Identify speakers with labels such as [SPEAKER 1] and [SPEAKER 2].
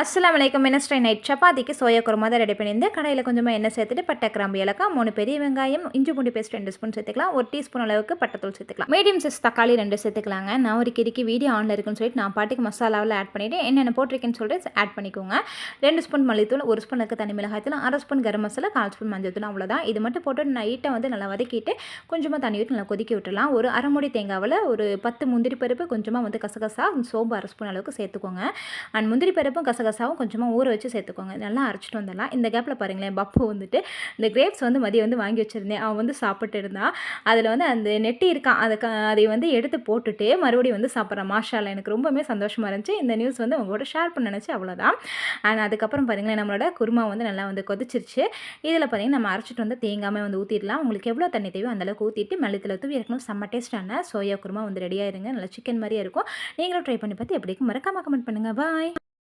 [SPEAKER 1] அஸ்ஸலாமு அலைக்கும். மினஸ்ட்ரை நைட் சப்பாத்திக்கு சோயா குருமா தான் ரெடி பண்ணியிருந்தேன். கடையில் கொஞ்சமாக எண்ணெய் சேர்த்துட்டு பட்டை, கிராம்பு, ஏலக்காய், 3 பெரிய வெங்காயம், இஞ்சி பூண்டு பேஸ்ட் 2 ஸ்பூன் சேர்த்துக்கலாம். 1 டீஸ்பூன் அளவுக்கு பட்டைத்தூள் சேர்த்துக்கலாம். மீடியம் சைஸ் தக்காளி 2 சேர்த்துக்கலாங்க. நான் ஒரு கிரிக்கி வீடியோ ஆனில் இருக்குன்னு சொல்லிட்டு நான் பாட்டுக்கு மசாலாவில் ஆட் பண்ணிவிட்டு என்னென்ன போட்டிருக்கேன்னு சொல்லிட்டு ஆட் பண்ணிக்கோங்க. 2 ஸ்பூன் மல்லித்தூள், 1 ஸ்பூன் இருக்க தனி மிளகாய்த்தூள், 1/2 ஸ்பூன் கரம் மசாலா, 1/4 ஸ்பூன் மஞ்சள் தூள், அவ்வளோதான். இது மட்டும் போட்டு நைட்டாக வந்து நல்லா வதக்கிட்டு கொஞ்சமாக தண்ணி ஊற்றி நல்லா கொதிக்க விட்டுடலாம். ஒரு அரை மூடி தேங்காவில் ஒரு 10 முந்திரி பருப்பு, கொஞ்சமாக வந்து கசகசா, சோம்பு 1/2 ஸ்பூன் அளவுக்கு சேர்த்துக்கோங்க. அண்ட் முந்திரி பருப்பும் கசகசாவும் கொஞ்சமாக ஊற வச்சு சேர்த்துக்கோங்க. நல்லா அரைச்சிட்டு வந்துடலாம். இந்த கேப்பில் பாருங்களேன், பப்பு வந்துட்டு இந்த கிரேப்ஸ் வந்து மதியம் வந்து வாங்கி வச்சுருந்தேன். அவன் வந்து சாப்பிட்டு இருந்தான். அதில் வந்து அந்த நெட்டி இருக்கான், அதை வந்து எடுத்து போட்டுட்டு மறுபடியும் வந்து சாப்பிட்றான். மாஷால்லா, எனக்கு ரொம்பவே சந்தோஷமாக இருந்துச்சு. இந்த நியூஸ் வந்து உங்களோட ஷேர் பண்ண நினச்சி அவ்வளோதான். அண்ட் அதுக்கப்புறம் பாருங்களேன், நம்மளோட குருமா வந்து நல்லா வந்து கொதிச்சிருச்சு. இதில் பார்த்தீங்கன்னா நம்ம அரைச்சிட்டு வந்து தேங்காமே வந்து ஊற்றிடலாம். உங்களுக்கு எவ்வளோ தண்ணி தேவையோ அந்தளவுக்கு ஊற்றிட்டு மல்லித்தலை தூவி இருக்கணும். செம்ம டேஸ்ட்டான சோயா குருமா வந்து ரெடியாக இருங்க. நல்லா சிக்கன் மாதிரியே இருக்கும். நீங்களும் ட்ரை பண்ணி பார்த்து எப்படி இருக்கும் மறக்காம கமெண்ட் பண்ணுங்கள். பாய்.